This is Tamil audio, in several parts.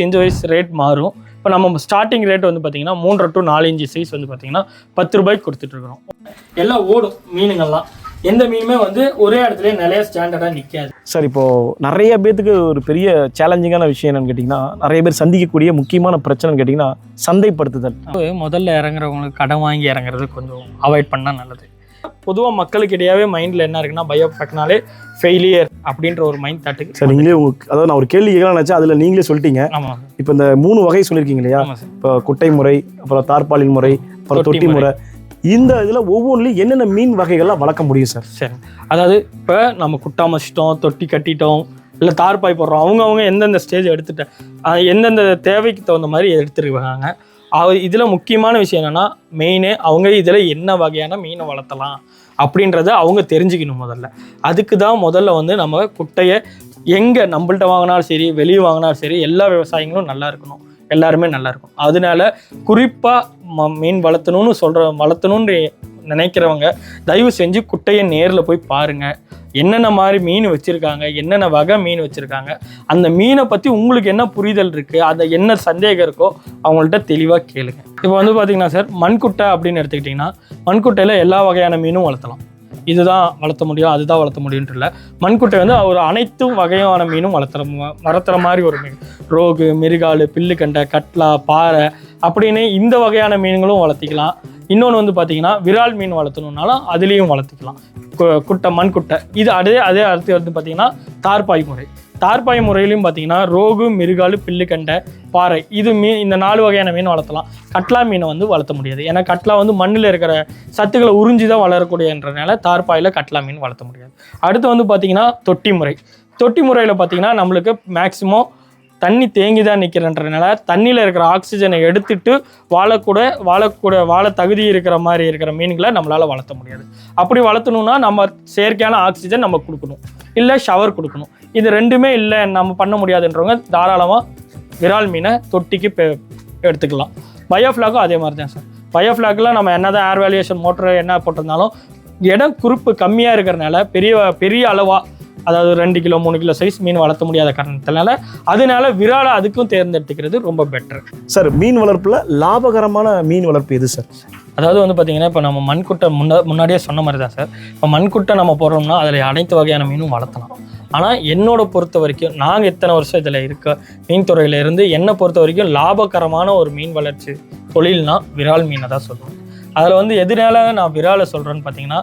இன்ச் வைஸ் ரேட் மாறும். இப்போ நம்ம ஸ்டார்டிங் ரேட் வந்து பார்த்தீங்கன்னா 3 to 4 இன்ச் சைஸ் வந்து பார்த்தீங்கன்னா 10 ரூபாய்க்கு கொடுத்துட்ருக்குறோம். எல்லாம் ஓடும் மீனுங்கள்லாம். எந்த மீனுமே வந்து ஒரே இடத்துல நிறைய ஸ்டாண்டர்டாக நிற்காது சார். இப்போது நிறைய பேத்துக்கு ஒரு பெரிய சேலஞ்சிங்கான விஷயம் என்னென்னு கேட்டிங்கன்னா, நிறைய பேர் சந்திக்கக்கூடிய முக்கியமான பிரச்சனைன்னு கேட்டிங்கன்னா சந்தைப்படுத்துதல். முதல்ல இறங்குறவங்களுக்கு கடன் வாங்கி இறங்குறது கொஞ்சம் அவாய்ட் பண்ணால் நல்லது. பொதுவாக மக்களுக்கு இடையாவே மைண்டில் என்ன இருக்குன்னா, பயோபேக்னாலே ஃபெயிலியர் அப்படின்ற ஒரு மைண்ட் தாட்டுக்கு. சார் நீங்களே அதாவது நான் ஒரு கேள்வி கேட்கலாம் நினச்சா அதில் நீங்களே சொல்லிட்டீங்க. ஆமாம். இப்போ இந்த 3 வகை சொல்லியிருக்கீங்க இல்லையா? இப்போ குட்டை முறை, அப்புறம் தார்பாலின் முறை, அப்புறம் தொட்டி முறை. இந்த இதில் ஒவ்வொன்றிலையும் என்னென்ன மீன் வகைகள்லாம் வளர்க்க முடியும் சார்? சரி, அதாவது இப்போ நம்ம குட்டா மச்சிட்டோம், தொட்டி கட்டிட்டோம், இல்லை தார்பாய் போடுறோம். அவங்கவுங்க எந்தெந்த ஸ்டேஜ் எடுத்துட்டேன், எந்தெந்த தேவைக்கு தகுந்த மாதிரி எடுத்துருக்காங்க. இதில் முக்கியமான விஷயம் என்னென்னா, மெயினே அவங்க இதில் என்ன வகையான மீனை வளர்த்தலாம் அப்படின்றத அவங்க தெரிஞ்சுக்கணும் முதல்ல. அதுக்கு தான் முதல்ல வந்து நம்ம குட்டையை எங்கே நம்மள்ட்ட வாங்கினாலும் சரி, வெளியே வாங்கினாலும் சரி, எல்லா விவசாயிகளும் நல்லா இருக்கணும், எல்லாருமே நல்லா இருக்கும். அதனால குறிப்பாக மீன் வளர்த்தணும்னு நினைக்கிறவங்க தயவு செஞ்சு குட்டையை நேரில் போய் பாருங்கள். என்னென்ன மாதிரி மீன் வச்சுருக்காங்க, என்னென்ன வகை மீன் வச்சுருக்காங்க, அந்த மீனை பற்றி உங்களுக்கு என்ன புரிதல் இருக்குது, அதை என்ன சந்தேகம் இருக்கோ அவங்கள்ட்ட தெளிவாக கேளுங்க. இப்போ வந்து பார்த்திங்கன்னா சார், மண்குட்டை அப்படின்னு எடுத்துக்கிட்டிங்கன்னா, மண்குட்டையில் எல்லா வகையான மீனும் வளர்த்தலாம். இதுதான் வளர்த்த முடியும், அதுதான் வளர்த்த முடியுன்ட்டு இல்லை. மண்குட்டை வந்து ஒரு அனைத்து வகையான மீனும் வளர்த்துற மாதிரி ஒரு மீன். ரோகு, மிருகால், பில்லுக்கண்டை, கட்லா, பாறை அப்படின்னு இந்த வகையான மீன்களும் வளர்த்திக்கலாம். இன்னொன்று வந்து பார்த்திங்கன்னா, விரால் மீன் வளர்த்தணுன்னாலும் அதுலேயும் வளர்த்திக்கலாம். மண்குட்டை இது அதே அடுத்து வந்து பார்த்திங்கன்னா தார்பாய் முறை. தார்பாய் முறையிலையும் பார்த்தீங்கன்னா ரோகு, மிருகால், பில்லுக்கண்டை, பாறை இந்த 4 வகையான மீன் வளர்த்தலாம். கட்லா மீனை வந்து வளர்த்த முடியாது. ஏன்னா கட்லா வந்து மண்ணில் இருக்கிற சத்துக்களை உறிஞ்சி தான் வளரக்கூடியன்றனால தார்பாயில் கட்லா மீன் வளர்த்த முடியாது. அடுத்து வந்து பார்த்திங்கன்னா தொட்டி முறை. தொட்டி முறையில் பார்த்திங்கன்னா நம்மளுக்கு மேக்ஸிமம் தண்ணி தேங்கி தான் நிற்கிறன்றனால தண்ணியில் இருக்கிற ஆக்சிஜனை எடுத்துட்டு வாழ தகுதி இருக்கிற மாதிரி இருக்கிற மீன்களை நம்மளால் வளர்த்த முடியாது. அப்படி வளர்த்தணுன்னா நம்ம செயற்கையான ஆக்சிஜன் நம்ம கொடுக்கணும், இல்லை ஷவர் கொடுக்கணும். இது ரெண்டுமே இல்லை, நம்ம பண்ண முடியாதுன்றவங்க தாராளமாக விரால் மீனை தொட்டிக்கு எடுத்துக்கலாம். பயோஃப்ளாக்கும் அதே மாதிரி தான் சார். பயோஃப்ளாக்கில் நம்ம என்ன தான் ஏர் வேல்யூஷன் மோட்டர் என்ன போட்டிருந்தாலும் இடம் குறிப்பு கம்மியாக இருக்கிறனால பெரிய அளவாக, அதாவது 2 கிலோ 3 கிலோ சைஸ் மீன் வளர்த்த முடியாத அதனால விராலை அதுக்கும் தேர்ந்தெடுத்துக்கிறது ரொம்ப பெட்டர் சார். மீன் வளர்ப்பில் லாபகரமான மீன் வளர்ப்பு எது சார்? அதாவது வந்து பார்த்தீங்கன்னா, இப்போ நம்ம மண்குட்டை முன்னாடியே சொன்ன மாதிரி தான் சார். இப்போ மண்குட்டை நம்ம போடுறோம்னா அதில் அனைத்து வகையான மீனும் வளர்த்தலாம். ஆனால் என்னோட பொறுத்த வரைக்கும், நாங்கள் இத்தனை வருஷம் இதில் இருக்க மீன் துறையில் இருந்து என்னை பொறுத்த வரைக்கும் லாபகரமான ஒரு மீன் வளர்ச்சி தொழில்னா விரால் மீனை தான் சொல்லுவேன். அதில் வந்து எதனால நான் விராலை சொல்கிறேன்னு பார்த்தீங்கன்னா,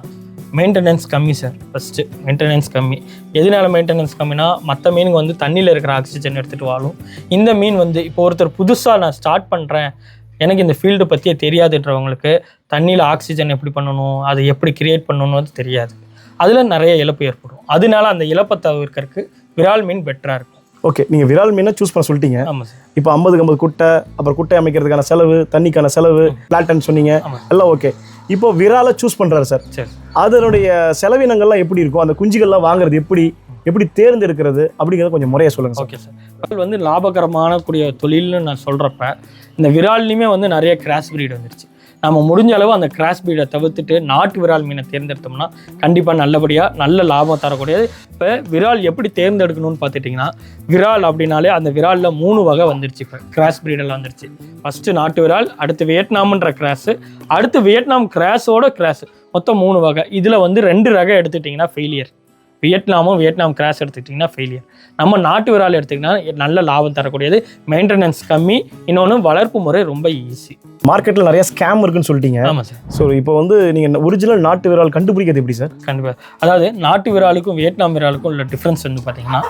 மெயின்டெனன்ஸ் கம்மி சார். ஃபஸ்ட்டு மெயின்டெனன்ஸ் கம்மி. எதனால மெயின்டெனன்ஸ் கம்மினா, மற்ற மீனுக்கு வந்து தண்ணியில் இருக்கிற ஆக்சிஜன் எடுத்துகிட்டு வாழும். இந்த மீன் வந்து இப்போ ஒருத்தர் புதுசாக நான் ஸ்டார்ட் பண்ணுறேன், எனக்கு இந்த ஃபீல்டு பற்றியே தெரியாதுன்றவங்களுக்கு தண்ணியில் ஆக்சிஜன் எப்படி பண்ணணும், அதை எப்படி கிரியேட் பண்ணணும்னு தெரியாது. அதில் நிறைய இழப்பு ஏற்படும். அதனால அந்த இழப்பை தவிர்க்கறதுக்கு விரால் மீன் பெட்டராக இருக்கும். ஓகே, நீங்கள் விரால் மீனை சூஸ் பண்ண சொல்லிட்டீங்க. ஆமாம் சார். இப்போ 50 குட்டை, அப்புறம் குட்டை அமைக்கிறதுக்கான செலவு, தண்ணிக்கான செலவு, பிளாட்டன் சொன்னீங்க, எல்லாம் ஓகே. இப்போ விராலை சூஸ் பண்ணுறாரு சார். சரி, அதனுடைய செலவினங்கள்லாம் எப்படி இருக்கும்? அந்த குஞ்சுகள்லாம் வாங்குறது எப்படி தேர்ந்தெடுக்கிறது அப்படிங்கிறத கொஞ்சம் முறையாக சொல்லுங்கள். Okay sir. விரால் வந்து லாபகரமான கூடிய தொழில்னு நான் சொல்கிறப்ப, இந்த விரால்லையுமே வந்து நிறைய கிராஸ் பிரீட் வந்துருச்சு. நம்ம முடிஞ்ச அளவு அந்த கிராஸ் பிரீடை தவிர்த்துட்டு நாட்டு விரால் மீனை தேர்ந்தெடுத்தோம்னா கண்டிப்பாக நல்ல லாபம் தரக்கூடியது. இப்போ விரால் எப்படி தேர்ந்தெடுக்கணும்னு பார்த்துட்டிங்கன்னா, விரால் அப்படின்னாலே அந்த விராலில் 3 வகை வந்துருச்சு. இப்போ கிராஸ் பிரீடெல்லாம் வந்துருச்சு. ஃபஸ்ட்டு நாட்டு விரால், அடுத்து வியட்நாம்ன்ற கிராஸு, அடுத்து வியட்நாம் கிராஸோட கிராஸு, மொத்தம் 3 வகை. இதில் வந்து 2 ரகம் எடுத்துட்டிங்கன்னா ஃபெயிலியர். வியட்நாம் கிராஸ் எடுத்துக்கிட்டிங்கன்னா ஃபெயிலியர். நம்ம நாட்டு விரால் எடுத்துக்கிட்டிங்கன்னா நல்ல லாபம் தரக்கூடியது, மெயின்டெனன்ஸ் கம்மி, இன்னொன்று வளர்ப்பு முறை ரொம்ப ஈஸி. மார்க்கெட்டில் நிறைய ஸ்கேம் இருக்குன்னு சொல்லிட்டீங்க. ஆமாம் சார். ஸோ இப்போ வந்து நீங்கள் ஒரிஜினல் நாட்டு விரால் கண்டுபிடிக்கிறது எப்படி சார்? கண்டிப்பாக. அதாவது நாட்டு விராலுக்கும் வியட்நாம் விராலுக்கும் உள்ள டிஃப்ரென்ஸ் வந்து பார்த்தீங்கன்னா,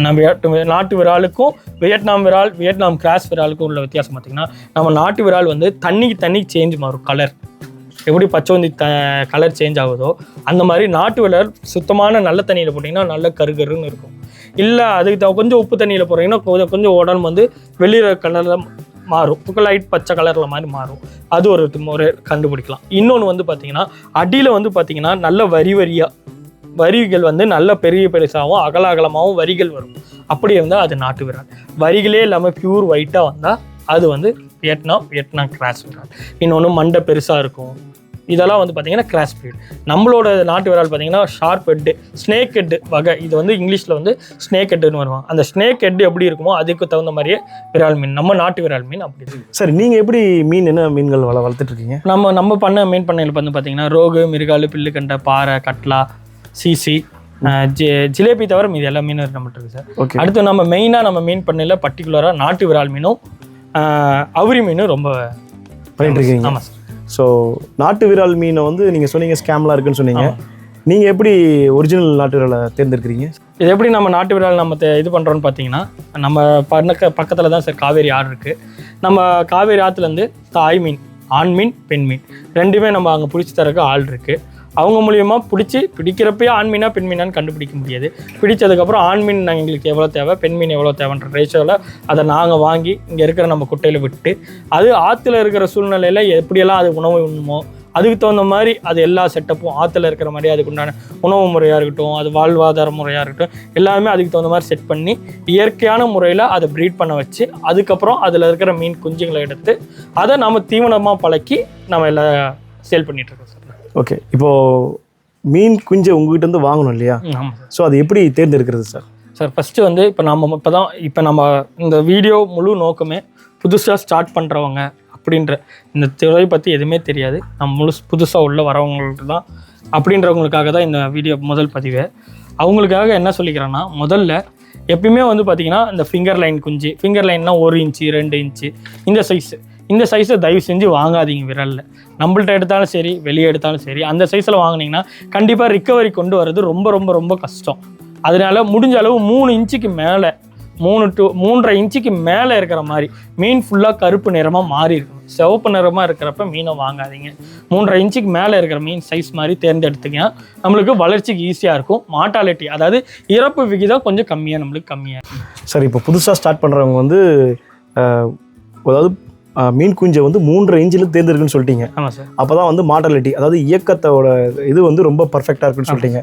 நம்ம நாட்டு விராலுக்கும் வியட்நாம் கிராஸ் விராலுக்கும் உள்ள வித்தியாசம் பார்த்திங்கன்னா, நம்ம நாட்டு விரால் வந்து தண்ணி சேஞ்ச் மாறும். கலர் எப்படி பச்சைவந்தி கலர் சேஞ்ச் ஆகுதோ அந்த மாதிரி நாட்டு விரால் சுத்தமான நல்ல தண்ணியில் போட்டிங்கன்னா நல்ல கருகருன்னு இருக்கும். இல்லை அதுக்கு கொஞ்சம் உப்பு தண்ணியில் போட்டிங்கன்னா கொஞ்சம் உடம்பு வந்து வெளியிற கலரில் மாறும், லைட் பச்சை கலரில் மாதிரி மாறும். அது ஒரு முறை கண்டுபிடிக்கலாம். இன்னொன்று வந்து பார்த்திங்கன்னா, அடியில் வந்து பார்த்திங்கன்னா நல்ல வரிகள் வந்து நல்ல பெருசாகவும் அகலமாகவும் வரிகள் வரும். அப்படி இருந்தால் அது நாட்டு விரால். வரிகளே இல்லாமல் பியூர் ஒயிட்டாக வந்தால் அது வந்து வியட்நாம் கிராஸ் விரால். இன்னொன்று மண்டை பெருசாக இருக்கும், இதெல்லாம் வந்து பார்த்தீங்கன்னா கிராஸ் பிரீட். நம்மளோட நாட்டு விரால் பார்த்தீங்கன்னா ஷார்ப் ஹெட்டு, ஸ்னேக் ஹெட்டு வகை. இது வந்து இங்கிலீஷில் வந்து ஸ்னேக் ஹெட்டுன்னு வருவாங்க. அந்த ஸ்னேக் ஹெட் எப்படி இருக்குமோ அதுக்கு தகுந்த மாதிரியே விரால் மீன், நம்ம நாட்டு விரால் மீன் அப்படி இருக்கு. சரி, நீங்கள் எப்படி மீன் என்ன மீன்கள் வளர்த்துட்டு இருக்கீங்க? நம்ம பண்ண மீன் பண்ணையில் வந்து பார்த்தீங்கன்னா ரோகு, மிருகாலு, பில்லுக்கண்டை, பாறை, கட்லா, சீசி, ஜிலேபி தவிர மீது எல்லா மீனும் நம்மகிட்ட இருக்குது சார். ஓகே. அடுத்து நம்ம மெயினாக நம்ம மீன் பண்ணையில் பர்டிகுலராக நாட்டு விரால் மீனும் அவுரி மீனும் ரொம்ப பண்ணிட்டு இருக்கீங்க. ஆமாம் சார். ஸோ நாட்டு விரால் மீனை வந்து நீங்கள் சொன்னீங்க ஸ்கேம்லாம் இருக்குன்னு சொன்னீங்க. நீங்கள் எப்படி ஒரிஜினல் நாட்டு விராலை தேர்ந்தெடுக்கிறீங்க? இது எப்படி நம்ம நாட்டு விரால் நம்ம இது பண்ணுறோன்னு பார்த்தீங்கன்னா, நம்ம பக்கத்தில் தான் சார் காவேரி ஆறு இருக்குது. நம்ம காவேரி ஆற்றுலேருந்து தாய் மீன், ஆண் மீன், பெண் மீன் ரெண்டுமே நம்ம அங்கே பிடிச்சி தரக்கு ஆள் இருக்குது. அவங்க மூலியமாக பிடிக்கிறப்பயே ஆண் மீனா பெண் மீனான்னு கண்டுபிடிக்க முடியாது. பிடிச்சதுக்கப்புறம் ஆண் மீன் எங்களுக்கு எவ்வளோ தேவை, பெண் மீன் எவ்வளோ தேவைன்ற ரேஷியோவில் அதை நாங்கள் வாங்கி இங்கே இருக்கிற நம்ம குட்டையில் விட்டு, அது ஆற்றுல இருக்கிற சூழ்நிலையில் எப்படியெல்லாம் அது உணவு உண்ணுமோ அதுக்கு தகுந்த மாதிரி அது எல்லா செட்டப்பும் ஆற்றுல இருக்கிற மாதிரி அதுக்குண்டான உணவு முறையாக இருக்கட்டும், அது வாழ்வாதார முறையாக இருக்கட்டும், எல்லாமே அதுக்கு தகுந்த மாதிரி செட் பண்ணி இயற்கையான முறையில் அதை ப்ரீட் பண்ண வச்சு, அதுக்கப்புறம் அதில் இருக்கிற மீன் குஞ்சுங்களை எடுத்து அதை நம்ம தீவனமாக பழக்கி நம்ம எல்லாம் சேல் பண்ணிகிட்ருக்கோம் சார். ஓகே. இப்போது மீன் குஞ்சை உங்ககிட்ட இருந்து வாங்கணும் இல்லையா? ஆமாம் சார். ஸோ அது எப்படி தேர்ந்தெடுக்கிறது சார்? சார் ஃபஸ்ட்டு வந்து இப்போ நம்ம இந்த வீடியோ முழு நோக்கமே புதுசாக ஸ்டார்ட் பண்ணுறவங்க அப்படின்ற இந்த துறை பற்றி எதுவுமே தெரியாது, நம்ம புதுசாக உள்ள வரவங்களுக்கு தான் அப்படின்றவங்களுக்காக தான் இந்த வீடியோ முதல் பதிவு. அவங்களுக்காக என்ன சொல்லிக்கிறேன்னா, முதல்ல எப்பயுமே வந்து பார்த்திங்கன்னா இந்த ஃபிங்கர் லைன் குஞ்சு, ஃபிங்கர் லைன்னா 1 இன்ச்சு 2 இன்ச்சு இந்த சைஸை தயவு செஞ்சு வாங்காதீங்க. விரலில் நம்மள்ட்ட எடுத்தாலும் சரி, வெளியே எடுத்தாலும் சரி, அந்த சைஸில் வாங்கினீங்கன்னா கண்டிப்பாக ரிக்கவரி கொண்டு வர்றது ரொம்ப ரொம்ப ரொம்ப கஷ்டம். அதனால முடிஞ்ச அளவு 3 இன்ச்சுக்கு மேலே 3 to 3.5 இன்ச்சுக்கு மேலே இருக்கிற மாதிரி மீன் ஃபுல்லாக கருப்பு நிறமாக மாறி இருக்கும். சிவப்பு நிறமாக இருக்கிறப்ப மீனை வாங்காதீங்க. 3.5 இன்ச்சுக்கு மேலே இருக்கிற மீன் சைஸ் மாதிரி தேர்ந்தெடுத்துங்க. நம்மளுக்கு வளர்ச்சிக்கு ஈஸியாக இருக்கும். மார்ட்டாலிட்டி அதாவது இறப்பு விகிதம் கொஞ்சம் நம்மளுக்கு கம்மியாக இருக்கும். சார், இப்போ புதுசாக ஸ்டார்ட் பண்ணுறவங்க வந்து அதாவது மீன் குஞ்சை வந்து 3.5 இன்ச்சில் தேர்ந்தெடுக்குன்னு சொல்லிட்டீங்க. ஆமாம் சார். அப்போ தான் வந்து மார்ட்டாலிட்டி அதாவது இயக்கத்தோட இது வந்து ரொம்ப பர்ஃபெக்டாக இருக்குன்னு சொல்லிட்டீங்க.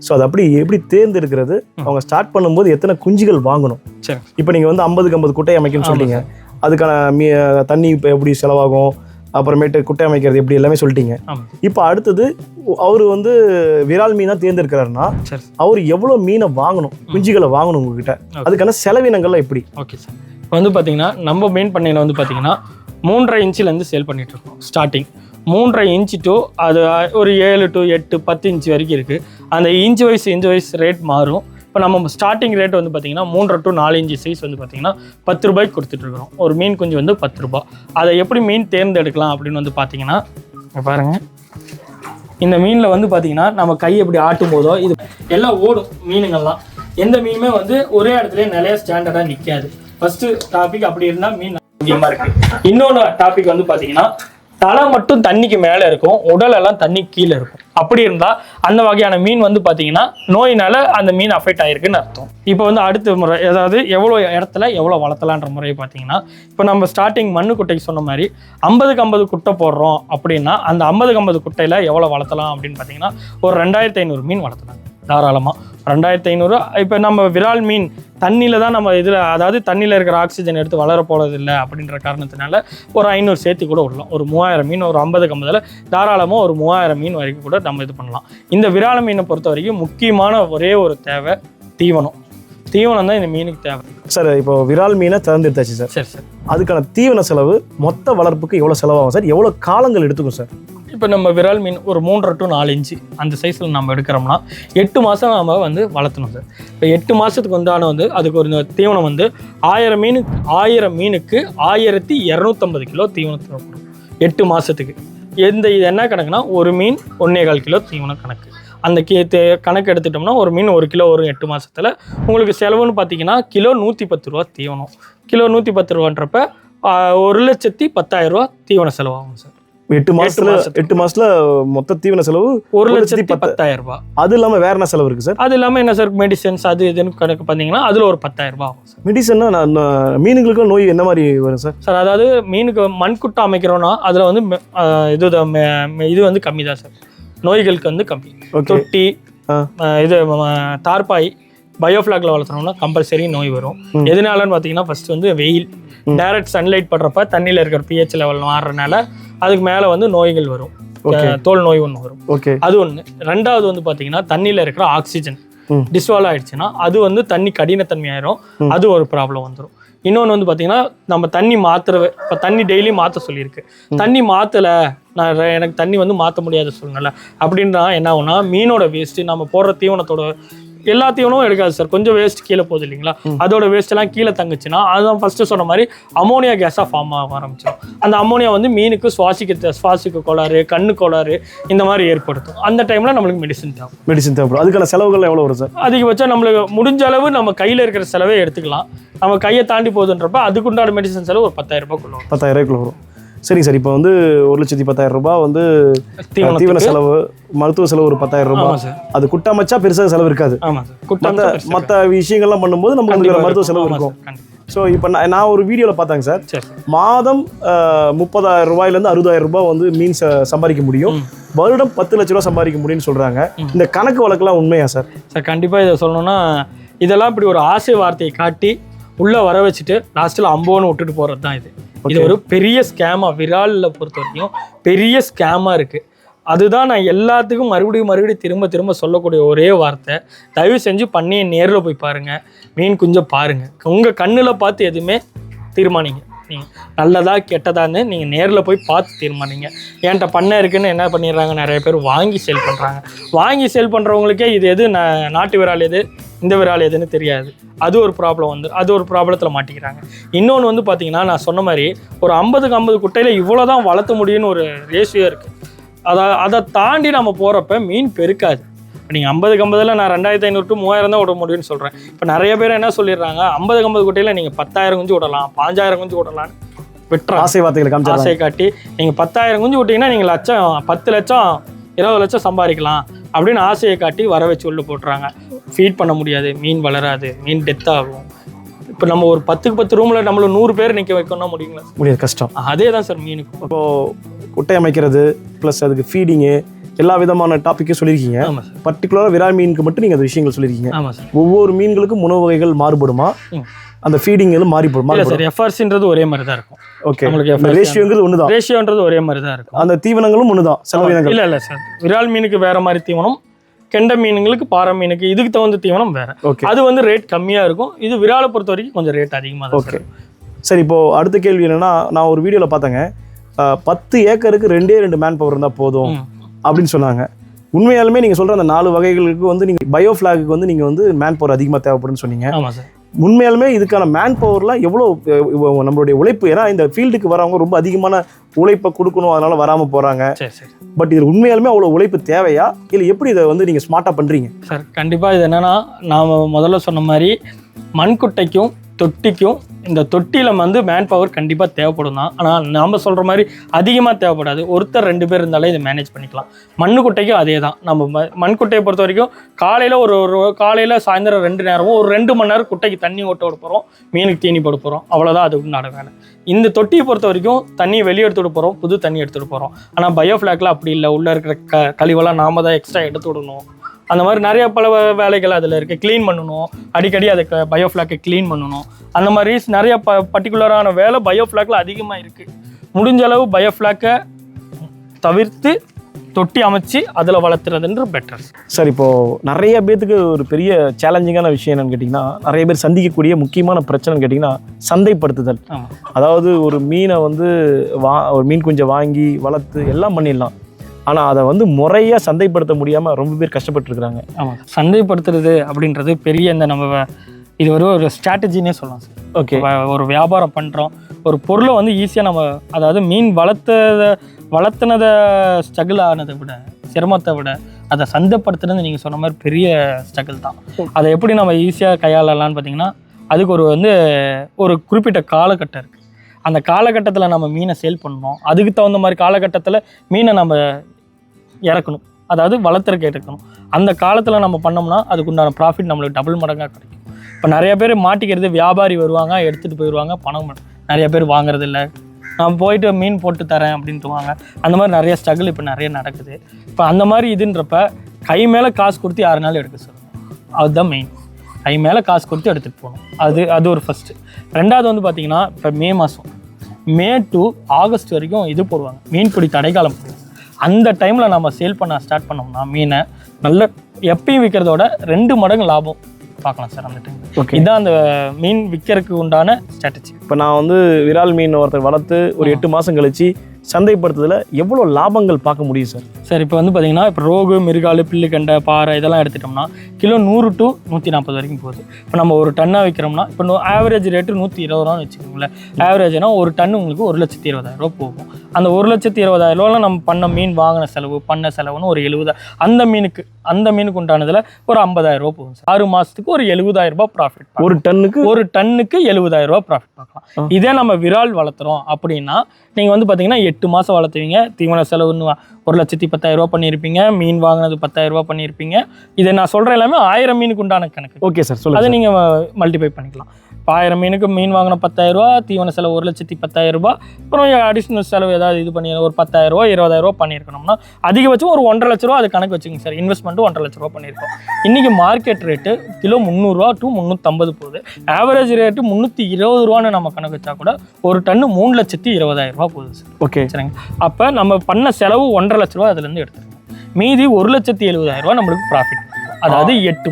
ஸோ அது எப்படி தேர்ந்தெடுக்கிறது? அவங்க ஸ்டார்ட் பண்ணும்போது எத்தனை குஞ்சுகள் வாங்கணும்? சரி. இப்போ நீங்கள் வந்து 50 குட்டை அமைக்கணும்னு சொல்லிட்டீங்க. அதுக்கான தண்ணி இப்போ எப்படி செலவாகும், அப்புறமேட்டு குட்டை அமைக்கிறது எப்படி எல்லாமே சொல்லிட்டீங்க. இப்போ அடுத்தது அவர் வந்து விரால் மீனாக தேர்ந்தெடுக்கிறாருன்னா அவர் எவ்வளோ மீனை வாங்கணும், குஞ்சுகளை வாங்கணும் உங்ககிட்ட? அதுக்கான செலவினங்கள்லாம் எப்படி? Okay sir. இப்போ வந்து பார்த்தீங்கன்னா நம்ம மீன் பண்ணையில் வந்து பார்த்தீங்கன்னா 3.5 இன்ச்சிலேருந்து சேல் பண்ணிகிட்ருக்கோம். ஸ்டார்டிங் 3.5 இன்ச்சு டு அது ஒரு 7 to 8 10 இன்ச்சு வரைக்கும் இருக்குது. அந்த இன்ச்சு வைஸ் ரேட் மாறும். இப்போ நம்ம ஸ்டார்டிங் ரேட் வந்து பார்த்தீங்கன்னா 3 to 4 இன்ச்சு சைஸ் வந்து பார்த்தீங்கன்னா 10 ரூபாய்க்கு கொடுத்துட்ருக்குறோம். ஒரு மீன் குஞ்சு வந்து 10 ரூபா. அதை எப்படி மீன் தேர்ந்தெடுக்கலாம் அப்படின்னு வந்து பார்த்தீங்கன்னா, பாருங்கள், இந்த மீனில் வந்து பார்த்தீங்கன்னா நம்ம கை எப்படி ஆட்டும் போதோ இது எல்லாம் ஓடும் மீனுங்கள்லாம். எந்த மீனுமே வந்து ஒரே இடத்துல நிறைய ஸ்டாண்டர்டாக நிற்காது. ஃபர்ஸ்ட் டாபிக் அப்படி இருந்தால் மீன் முக்கியமாக இருக்குது. இன்னொன்று டாபிக் வந்து பார்த்தீங்கன்னா தலை மட்டும் தண்ணிக்கு மேலே இருக்கும், உடல் எல்லாம் தண்ணி கீழே இருக்கும். அப்படி இருந்தால் அந்த வகையான மீன் வந்து பார்த்தீங்கன்னா நோயினால அந்த மீன் அஃபெக்ட் ஆகிருக்குன்னு அர்த்தம். இப்போ வந்து அடுத்த முறை அதாவது எவ்வளோ இடத்துல எவ்வளோ வளர்த்தலான்ற முறையை பார்த்தீங்கன்னா, இப்போ நம்ம ஸ்டார்டிங் மண்ணு குட்டைக்கு சொன்ன மாதிரி 50 குட்டை போடுறோம் அப்படின்னா அந்த 50 குட்டையில் எவ்வளோ வளர்த்தலாம் அப்படின்னு பார்த்தீங்கன்னா ஒரு 2500 மீன் வளர்த்தலாம் தாராளமாக. 2500. இப்போ நம்ம விரால் மீன் தண்ணியில் தான் நம்ம இதில் அதாவது தண்ணியில் இருக்கிற ஆக்சிஜன் எடுத்து வளர போகிறது இல்லை அப்படின்ற காரணத்தினால ஒரு 500 சேர்த்து கூட விடலாம். ஒரு 3000 மீன், ஒரு 50 தாராளமாக ஒரு 3000 மீன் வரைக்கும் கூட நம்ம இது பண்ணலாம். இந்த விரால மீனை பொறுத்த வரைக்கும் முக்கியமான ஒரே ஒரு தேவை தீவனம் தான் இந்த மீனுக்கு தேவை. சார், இப்போ விரால் மீனை தேர்ந்தெடுத்தாச்சு சார். சரி சார். அதுக்கான தீவன செலவு மொத்த வளர்ப்புக்கு எவ்வளோ செலவாகும் சார்? எவ்வளோ காலங்கள் எடுத்துக்கும் சார்? இப்போ நம்ம விரால் மீன் ஒரு 3 to 4 இன்ச்சு அந்த சைஸில் நம்ம எடுக்கிறோம்னா 8 மாதம் நம்ம வந்து வளர்த்தணும் சார். இப்போ 8 மாதத்துக்கு வந்து அதுக்கு ஒரு தீவனம் வந்து 1000 மீனுக்கு 1250 கிலோ தீவனம் தேவைப்படும் 8 மாதத்துக்கு. இது என்ன கணக்குனா ஒரு மீன் 1.25 கிலோ தீவனம் கணக்கு. அந்த கணக்கு எடுத்துட்டோம்னா ஒரு மீன் 1 கிலோ வரும் 8 மாதத்தில். உங்களுக்கு செலவுன்னு பார்த்தீங்கன்னா கிலோ 110 ரூபா தீவனம். கிலோ 110 ரூபான்றப்ப 1,10,000 தீவன செலவாகும் சார். 8 மாசத்துல மொத்த தீவன செலவு 1,10,000. அது இல்லாம வேற என்ன செலவு இருக்கு சார்? அது இல்லாம என்ன சார் மெடிசன்ஸ் அது இதுன்னு கணக்கு பார்த்தீங்கன்னா அதுல ஒரு 10,000 ஆகும் சார். மெடிசன்னா மீனுங்களுக்கு நோய் என்ன மாதிரி வரும் சார்? சார், அதாவது மீனுக்கு மண்குட்டை அமைக்கிறோம்னா அதுல வந்து இது வந்து கம்மி தான் சார். நோய்களுக்கு வந்து கம்மி. தொட்டி இது தார்பாய் பயோஃபிளாக்ல வளர்த்துறோம்னா கம்பல்சரி நோய் வரும். எதனாலன்னு பார்த்தீங்கன்னா ஃபர்ஸ்ட் வந்து வெயில் டைரக்ட் சன்லைட் படுறப்ப தண்ணியில் இருக்கிற pH லெவல் மாறுறதுனால அதுக்கு மேலே வந்து நோய்கள் வரும். தோல் நோய் ஒன்று வரும். ஓகே, அது ஒன்று. ரெண்டாவது வந்து பார்த்தீங்கன்னா தண்ணியில் இருக்கிற ஆக்சிஜன் டிஸ்வால்வ் ஆயிடுச்சுன்னா அது வந்து தண்ணி கடினத்தன்மை ஆயிரும், அது ஒரு ப்ராப்ளம் வந்துடும். இன்னொன்று வந்து பார்த்தீங்கன்னா நம்ம தண்ணி இப்போ தண்ணி டெய்லி மாற்ற சொல்லியிருக்கு, தண்ணி மாற்றலை, எனக்கு தண்ணி வந்து மாற்ற முடியாத சூழ்நிலை அப்படின்னா என்ன ஆகும்னா மீனோட வேஸ்ட்டு நம்ம போடுற தீவனத்தோட எல்லா தீவனமும் எடுக்காது சார், கொஞ்சம் வேஸ்ட் கீழே போகுது இல்லைங்களா, அதோட வேஸ்ட் எல்லாம் கீழே தங்குச்சுன்னா அதுதான் ஃபர்ஸ்ட் சொன்ன மாதிரி அமோனியா கேஸாக ஃபார்ம் ஆக ஆரம்பிச்சிடும். அந்த அமோனியா வந்து மீனுக்கு சுவாசிக்க கோளாறு, கண்ணு கோளாறு இந்த மாதிரி ஏற்படுத்தும். அந்த டைம்ல நம்மளுக்கு மெடிசன் தேவைப்படும். அதுக்கான செலவுகள் எவ்வளோ வரும் சார்? அதிகபட்சம் நம்மளுக்கு முடிஞ்ச அளவு நம்ம கையில் இருக்கிற செலவே எடுத்துக்கலாம். நம்ம கையை தாண்டி போகுதுன்றப்ப அதுக்குண்டான மெடிசன் செலவு ஒரு 10,000 ரூபாய்க்குள்ள வரும். 10,000 ரூபாய்க்குள்ள வரும். சரிங்க சார், இப்போ வந்து 1,10,000 ரூபாய் வந்து தீவன செலவு, மருத்துவ செலவு ஒரு 10,000 ரூபாய். அது குட்டாமச்சா பெருசாக செலவு இருக்காது. மற்ற விஷயங்கள்லாம் பண்ணும்போது நமக்கு மருத்துவ செலவு இருக்கும். ஸோ இப்போ நான் ஒரு வீடியோவில் பார்த்தாங்க சார், மாதம் 30,000 ரூபாயிலேருந்து 60,000 ரூபாய் வந்து மீன் சம்பாதிக்க முடியும், வருடம் 10 லட்ச ரூபா சம்பாதிக்க முடியும்னு சொல்கிறாங்க. இந்த கணக்கு வழக்கெல்லாம் உண்மையா சார்? சார் கண்டிப்பாக இதை சொல்லணும்னா இதெல்லாம் இப்படி ஒரு ஆசை வார்த்தையை காட்டி உள்ளே வர வச்சுட்டு லாஸ்ட்டில் அம்போன்னு விட்டுட்டு போகிறது தான் இது. இது ஒரு பெரிய ஸ்கேமாக விராலில் பொறுத்த வரைக்கும் பெரிய ஸ்கேமாக இருக்குது. அதுதான் நான் எல்லாத்துக்கும் மறுபடியும் திரும்ப சொல்லக்கூடிய ஒரே வார்த்தை, தயவு செஞ்சு பண்ணியை நேரில் போய் பாருங்கள், மீன் குஞ்சை பாருங்கள், உங்கள் கண்ணில் பார்த்து எதுவுமே தீர்மானிங்க. நீங்கள் நல்லதா கெட்டதான்னு நீங்கள் நேரில் போய் பார்த்து தீர்மானிங்க. என்கிட்ட பண்ணை இருக்குன்னு என்ன பண்ணிடுறாங்க, நிறைய பேர் வாங்கி சேல் பண்ணுறாங்க. வாங்கி சேல் பண்ணுறவங்களுக்கே இது எது நாட்டு விரால் எது இந்த விரால் எதுன்னு தெரியாது. அது ஒரு ப்ராப்ளம் வந்து அது ஒரு ப்ராப்ளத்தில் மாட்டிக்கிறாங்க. இன்னொன்று வந்து பார்த்தீங்கன்னா நான் சொன்ன மாதிரி ஒரு 50க்கு 50 குட்டையில் இவ்வளோ தான் வளர்த்த முடியும்னு ஒரு ரேஷியோ இருக்குது. அதை தாண்டி நம்ம போகிறப்ப மீன் பெருக்காது. இப்போ நீங்கள் 50க்கு 50ல் நான் 2,500 to 3,000 தான் விட முடியும்னு சொல்கிறேன். இப்போ நிறைய பேர் என்ன சொல்லிடுறாங்க, 50க்கு 50 குட்டையில் நீங்கள் 10,000 குஞ்சு விடலாம், 5,000 குஞ்சு விடலான்னு விட்டுறாங்க. ஆசை காட்டி நீங்கள் 10,000 குஞ்சு விட்டிங்கன்னா நீங்கள் 10 லட்சம் 20 லட்சம் சம்பாதிக்கலாம் அப்படின்னு ஆசையை காட்டி வர வச்சு உள்ள போட்டுறாங்க. ஃபீட் பண்ண முடியாது, மீன் வளராது, மீன் டெத் ஆகும். இப்போ நம்ம ஒரு 10க்கு 10 ரூமில் நம்மள 100 பேர் நிற்க வைக்கணும்னா முடியாது, கஷ்டம். அதே தான் சார் மீனுக்கு. இப்போது குட்டை அமைக்கிறது ப்ளஸ் அதுக்கு ஃபீடிங்கு எல்லா விதமான டாப்பிக்கும் சொல்லியிருக்கீங்க. பர்டிகுலராக விரால் மீனுக்கு மட்டும் நீங்கள் அந்த விஷயங்கள் சொல்லியிருக்கீங்க. ஒவ்வொரு மீன்களுக்கும் உணவு வகைகள் மாறுபடுமா, அந்த ஃபீடிங் மாறிப்படுமா? சார் எஃப்ஆர்சின்றது ஒரே மாதிரி தான் இருக்கும். ஓகே, நம்மளுக்கு ரேஷியோங்கிறது ஒன்று தான், ரேஷியோன்றது ஒரே மாதிரி தான் இருக்கும். அந்த தீவனங்களும் ஒன்று தான், செலவினங்கள் இல்லை சார். விரால் மீனுக்கு வேற மாதிரி தீவனம், கெண்டை மீனுங்களுக்கு பாறை மீனுக்கு இதுக்கு தகுந்த தீவனம் வேற. அது வந்து ரேட் கம்மியாக இருக்கும். இது விராலை பொறுத்த வரைக்கும் கொஞ்சம் ரேட் அதிகமாக தான். ஓகே சரி, இப்போ அடுத்த கேள்வி என்னன்னா, நான் ஒரு வீடியோவில் பார்த்தேங்க 10 ஏக்கருக்கு 2 மேன் பவர் இருந்தால் போதும் அப்படின்னு சொன்னாங்க. உண்மையாலுமே நீங்கள் சொல்கிற அந்த 4 வகைகளுக்கு வந்து நீங்கள் பயோஃப்ளாக்கு வந்து நீங்கள் வந்து மேன் பவர் அதிகமாக தேவைப்படுன்னு சொன்னீங்க. ஆமாம் சார். உண்மையாலுமே இதுக்கான மேன் பவர்லாம் எவ்வளோ நம்மளுடைய உழைப்பு, ஏன்னா இந்த ஃபீல்டுக்கு வரவங்க ரொம்ப அதிகமான உழைப்பை கொடுக்கணும், அதனால வராமல் போகிறாங்க. பட் இது உண்மையாலுமே அவ்வளோ உழைப்பு தேவையா, இல்லை எப்படி இதை வந்து நீங்கள் ஸ்மார்ட்டாக பண்ணுறீங்க? சார் கண்டிப்பாக இது என்னென்னா, நாம் முதல்ல சொன்ன மாதிரி மண்குட்டைக்கும் தொட்டிக்கும் இந்த தொட்டியில் வந்து மேன் பவர் கண்டிப்பாக தேவைப்படும் தான். ஆனால் நம்ம சொல்கிற மாதிரி அதிகமாக தேவைப்படாது. ஒருத்தர் 2 பேர் இருந்தாலே இதை மேனேஜ் பண்ணிக்கலாம். மண்ணுக்குட்டைக்கும் அதே தான். நம்ம மண்குட்டையை பொறுத்த வரைக்கும் காலையில் காலையில் சாயந்தரம் 2 நேரமும் ஒரு 2 மணி நேரம் குட்டைக்கு தண்ணி ஓட்ட விட போகிறோம், மீனுக்கு தீனி போட போகிறோம், அவ்வளோதான் அது உண்டான வேலை. இந்த தொட்டியை பொறுத்த வரைக்கும் தண்ணியை வெளியே எடுத்துகிட்டு போகிறோம், புது தண்ணி எடுத்துகிட்டு போகிறோம். ஆனால் பயோஃப்ளாக்கில் அப்படி இல்லை. உள்ளே இருக்கிற கழிவெல்லாம் நாம தான் எக்ஸ்ட்ரா எடுத்து விடணும். அந்த மாதிரி நிறைய பல வேலைகள் அதில் இருக்குது. க்ளீன் பண்ணணும், அடிக்கடி அதுக்கு பயோஃப்ளாக்கை க்ளீன் பண்ணணும். அந்த மாதிரி நிறைய பர்டிகுலரான வேலை பயோஃப்ளாக்கில் அதிகமாக இருக்குது. முடிஞ்ச அளவு பயோஃப்ளாக்கை தவிர்த்து தொட்டி அமைச்சு அதில் வளர்த்துறதுன்ற பெட்டர். சார், இப்போது நிறைய பேர்த்துக்கு ஒரு பெரிய சேலஞ்சிங்கான விஷயம் என்னென்னு கேட்டிங்கன்னா, நிறைய பேர் சந்திக்கக்கூடிய முக்கியமான பிரச்சனைன்னு கேட்டிங்கன்னா சந்தைப்படுத்துதல். அதாவது ஒரு மீனை வந்து ஒரு மீன் குஞ்சை வாங்கி வளர்த்து எல்லாம் பண்ணிடலாம், ஆனால் அதை வந்து முறையாக சந்தைப்படுத்த முடியாமல் ரொம்ப பேர் கஷ்டப்பட்டுருக்குறாங்க. ஆமாம், சந்தைப்படுத்துறது அப்படின்றது பெரிய நம்ம இது ஒரு ஸ்ட்ராட்டஜினே சொல்லலாம் சார். ஓகே, ஒரு வியாபாரம் பண்ணுறோம், ஒரு பொருளை வந்து ஈஸியாக நம்ம, அதாவது மீன் வளர்த்துனதை ஸ்ட்ரகிள் ஆனதை விட, சிரமத்தை விட அதை சந்தைப்படுத்துறது நீங்கள் சொன்ன மாதிரி பெரிய ஸ்ட்ரகிள் தான். அதை எப்படி நம்ம ஈஸியாக கையாளலான்னு பார்த்தீங்கன்னா, அதுக்கு ஒரு குறிப்பிட்ட காலகட்டம் இருக்குது. அந்த காலகட்டத்தில் நம்ம மீனை சேல் பண்ணணும். அதுக்கு தகுந்த மாதிரி காலகட்டத்தில் மீனை நம்ம இறக்கணும், அதாவது வளர்த்துறக்கு எடுக்கணும். அந்த காலத்தில் நம்ம பண்ணோம்னா அதுக்குண்டான ப்ராஃபிட் நம்மளுக்கு டபுள் மடங்காக கிடைக்கும். இப்போ நிறைய பேர் மாட்டிக்கிறது, வியாபாரி வருவாங்க, எடுத்துகிட்டு போயிடுவாங்க, பணம் நிறைய பேர் வாங்குறது இல்லை. நான் போயிட்டு மீன் போட்டு தரேன் அப்படின்ட்டுவாங்க. அந்த மாதிரி நிறைய ஸ்ட்ரகிள் இப்போ நிறைய நடக்குது. இப்போ அந்த மாதிரி இதுன்றப்ப கை மேலே காசு கொடுத்து யாருனாலும் எடுக்க சொல்லுங்கள், அதுதான் மெயின். கை மேலே காசு கொடுத்து எடுத்துகிட்டு போகணும். அது ஒரு ஃபஸ்ட்டு. ரெண்டாவது வந்து பார்த்திங்கன்னா, இப்போ மே to ஆகஸ்ட் வரைக்கும் இது போடுவாங்க, மீன்பிடி தடைக்காலம் போடுவாங்க. அந்த டைமில் நம்ம சேல் பண்ண ஸ்டார்ட் பண்ணோம்னா மீனை நல்ல எப்பயும் விற்கிறதோட 2 மடங்கு லாபம் பார்க்கலாம் சார் அந்த டைம். ஓகே, இதுதான் அந்த மீன் விற்கிறதுக்கு உண்டான ஸ்ட்ராட்டஜி. இப்போ நான் வந்து விரால் மீன் ஒருத்தர் வளர்த்து ஒரு 8 மாதம் கழிச்சு சந்தைப்படுத்துறதுல எவ்வளோ லாபங்கள் பார்க்க முடியும் சார்? சார் இப்போ வந்து பார்த்தீங்கன்னா இப்போ ரோகு, மிருகாலு, பில்லுக்கண்டை, பாறை இதெல்லாம் எடுத்துட்டோம்னா கிலோ 100 to 140 வரைக்கும் போகுது. இப்போ நம்ம ஒரு டன்னாக விற்கிறோம்னா இப்போ ஆவரேஜ் ரேட்டு 120 ரூபான்னு வச்சுக்கோங்களேன். ஆவரேஜ்னா ஒரு டன் உங்களுக்கு 1,20,000 போகும். அந்த 1,20,000 நம்ம பண்ண மீன் வாங்கின செலவு பண்ண செலவுன்னு ஒரு 70, அந்த மீனுக்கு உண்டானதில் ஒரு 50,000 போகும் சார். 6 மாதத்துக்கு ஒரு 70,000 ப்ராஃபிட். ஒரு டன்னுக்கு 70,000 ப்ராஃபிட் பார்க்கலாம். இதே நம்ம விரால் வளர்த்துறோம் அப்படின்னா நீங்கள் வந்து பார்த்தீங்கன்னா 8 மாதம் வளர்த்துவீங்க. தீவன செலவுன்னு 1,10,000 பண்ணியிருப்பீங்க. மீன் வாங்கினது 10,000 பண்ணியிருப்பீங்க. இதை நான் சொல்கிற எல்லாமே 1000 மீனுக்கு உண்டான கணக்கு. ஓகே சார், சொல்லுங்கள். அதை நீங்கள் மல்டிப்ளை பண்ணிக்கலாம். இப்போ 1000 மீனுக்கு மீன் வாங்கின 10,000, தீவன செலவு 1,10,000, அப்புறம் அடிஷ்னல் செலவு ஏதாவது இது பண்ணி ஒரு 10,000 20,000 பண்ணியிருக்கணும்னா அதிகபட்சம் ஒரு 1,50,000 ரூபா அது கணக்கு வச்சுக்கோங்க சார். இன்வெஸ்ட்மெண்ட்டு 1,50,000 பண்ணியிருக்கோம். இன்றைக்கி மார்க்கெட் ரேட்டு கிலோ 300 to 350 போகுது. ஆவரேஜ் ரேட்டு 320 ரூபான்னு நம்ம கணக்கு வச்சா கூட ஒரு டன்னு 3,20,000 போகுது சார். ஓகே, சரிங்க. அப்போ நம்ம பண்ண செலவு 1,50,000 ரூபா அதுலேருந்து எடுத்துருங்க. மீதி 1,70,000 நம்மளுக்கு ப்ராஃபிட். அதாவது 8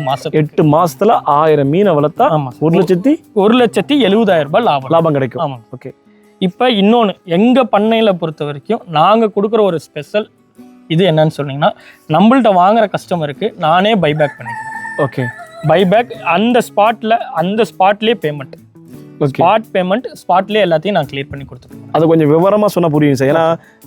மாசத்துல 1000 மீனை வளர்த்தா 1,70,000 லாபம் கிடைக்கும். ஆமாம். ஓகே. இப்போ இன்னொன்று எங்கள் பண்ணையில் பொறுத்த வரைக்கும் நாங்கள் கொடுக்குற ஒரு ஸ்பெஷல் இது என்னன்னு சொன்னீங்கன்னா, நம்மள்ட்ட வாங்குற கஸ்டமருக்கு நானே பைபேக் பண்ணிக்கிறேன். ஓகே, பைபேக் அந்த ஸ்பாட்லேயே பேமெண்ட். ஸ்பாட் பேமெண்ட், ஸ்பாட்லேயே எல்லாத்தையும் நான் கிளியர் பண்ணி கொடுத்துருவேன். அதை கொஞ்சம் விவரமாக சொன்னால் புரியும் சார். ஏன்னா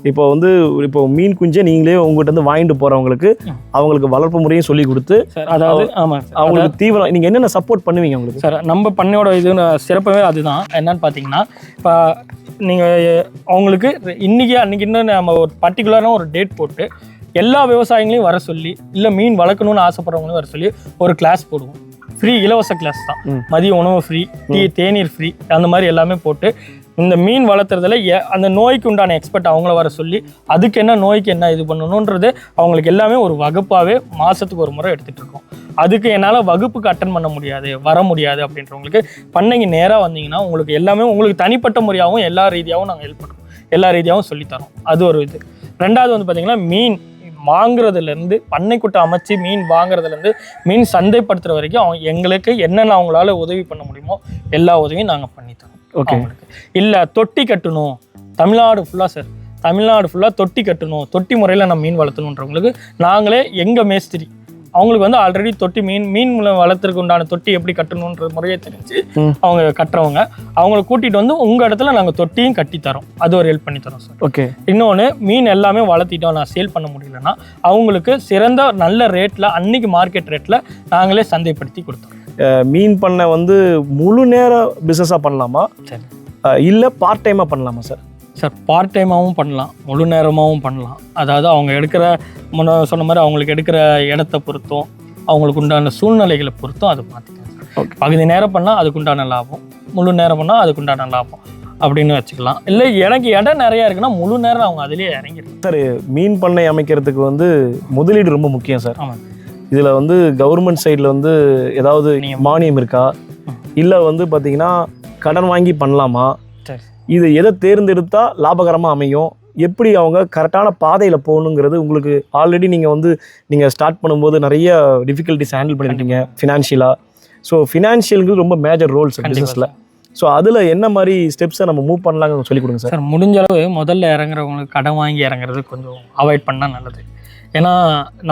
இப்போ மீன் குஞ்சை நீங்களே உங்கள்கிட்ட இருந்து வாங்கிட்டு போகிறவங்களுக்கு அவங்களுக்கு வளர்ப்பு முறையும் சொல்லி கொடுத்து, அதாவது ஆமாம் அவங்களுக்கு தீவிரம் நீங்கள் என்னென்ன சப்போர்ட் பண்ணுவீங்க உங்களுக்கு சார்? நம்ம பண்ணையோட இது சிறப்பவே அதுதான். என்னன்னு பார்த்தீங்கன்னா, இப்போ நீங்கள் அவங்களுக்கு அன்றைக்கி இன்னும் நம்ம ஒரு பர்டிகுலரான ஒரு டேட் போட்டு எல்லா விவசாயிகளையும் வர சொல்லி, இல்லை மீன் வளர்க்கணும்னு ஆசைப்படுறவங்களையும் வர சொல்லி ஒரு கிளாஸ் போடுவோம். ஃப்ரீ, இலவச கிளாஸ் தான். மதிய உணவு ஃப்ரீ, தேநீர் ஃப்ரீ, அந்த மாதிரி எல்லாமே போட்டு இந்த மீன் வளர்த்துறதுல அந்த நோய்க்கு உண்டான எக்ஸ்பர்ட் அவங்கள வர சொல்லி அதுக்கு என்ன நோய்க்கு என்ன இது பண்ணணுன்றது அவங்களுக்கு எல்லாமே ஒரு வகுப்பாகவே மாதத்துக்கு ஒரு முறை எடுத்துகிட்டு இருக்கோம். அதுக்கு என்னால் வகுப்புக்கு அட்டன் பண்ண முடியாது, வர முடியாது அப்படின்றவங்களுக்கு பண்ணைக்கு நேராக வந்தீங்கன்னா உங்களுக்கு எல்லாமே உங்களுக்கு தனிப்பட்ட முறையாகவும் எல்லா ரீதியாகவும் நாங்கள் ஹெல்ப் பண்ணுறோம், எல்லா ரீதியாகவும் சொல்லித்தரோம். அது ஒரு இது. ரெண்டாவது வந்து பார்த்திங்கன்னா, மீன் வாங்குறதுலேருந்து பண்ணைக்குட்டை அமைச்சு மீன் வாங்குறதுலேருந்து மீன் சந்தைப்படுத்துகிற வரைக்கும் எங்களுக்கு என்னென்ன அவங்களால உதவி பண்ண முடியுமோ எல்லா உதவியும் நாங்கள் பண்ணித்தரோம். ஓகே. இல்லை தொட்டி கட்டணும், தமிழ்நாடு ஃபுல்லாக தொட்டி கட்டணும், தொட்டி முறையில் நம்ம மீன் வளர்த்தணுன்றவங்களுக்கு நாங்களே எங்கள் மேஸ்திரி அவங்களுக்கு வந்து ஆல்ரெடி தொட்டி மீன் வளர்த்துறதுக்கு உண்டான தொட்டி எப்படி கட்டணுன்ற முறையை தெரிஞ்சு அவங்க கட்டுறவங்க அவங்கள கூட்டிகிட்டு வந்து உங்கள் இடத்துல நாங்கள் தொட்டியும் கட்டித்தரோம். அது ஒரு ஹெல்ப் பண்ணித்தரோம் சார். ஓகே. இன்னொன்று, மீன் எல்லாமே வளர்த்திட்டோம் நான் சேல் பண்ண முடியலன்னா அவங்களுக்கு சிறந்த நல்ல ரேட்டில் அன்னைக்கு மார்க்கெட் ரேட்டில் நாங்களே சந்தைப்படுத்தி கொடுத்தோம். மீன் பண்ணை வந்து முழு நேர பிஸ்னஸாக பண்ணலாமா? சரி. இல்லை பார்ட் டைமாக பண்ணலாமா சார்? சார், பார்ட் டைமாகவும் பண்ணலாம், முழு நேரமாகவும் பண்ணலாம். அதாவது அவங்க எடுக்கிற சொன்ன மாதிரி அவங்களுக்கு எடுக்கிற இடத்த பொறுத்தும் அவங்களுக்கு உண்டான சூழ்நிலைகளை பொறுத்தும் அதை மாற்றிக்கலாம். பகுதி நேரம் பண்ணால் அதுக்குண்டான லாபம், முழு நேரம் பண்ணால் அதுக்குண்டான லாபம் அப்படின்னு வச்சுக்கலாம். இல்லை எனக்கு இடம் நிறையா இருக்குன்னா முழு நேரம் அவங்க அதிலே இறங்கிடும். சார், மீன் பண்ணை அமைக்கிறதுக்கு வந்து முதலீடு ரொம்ப முக்கியம் சார். ஆமாம். இதில் வந்து கவர்மெண்ட் சைடில் வந்து ஏதாவது மானியம் இருக்கா, இல்லை வந்து பார்த்தீங்கன்னா கடன் வாங்கி பண்ணலாமா? இது எதை தேர்ந்தெடுத்தால் லாபகரமாக அமையும், எப்படி அவங்க கரெக்டான பாதையில் போகணுங்கிறது உங்களுக்கு ஆல்ரெடி நீங்கள் ஸ்டார்ட் பண்ணும்போது நிறைய டிஃபிகல்ட்டிஸ் ஹேண்டில் பண்ணியிருக்கீங்க ஃபினான்ஷியலாக. ஸோ ஃபினான்ஷியலுங்கிறது ரொம்ப மேஜர் ரோல்ஸ் பிஸ்னஸில். ஸோ அதில் என்ன மாதிரி ஸ்டெப்ஸை நம்ம மூவ் பண்ணலாங்க சொல்லி கொடுங்க சார். முடிஞ்ச அளவு முதல்ல இறங்குறவங்களுக்கு கடன் வாங்கி இறங்குறது கொஞ்சம் அவாய்ட் பண்ணால் நல்லது. ஏன்னா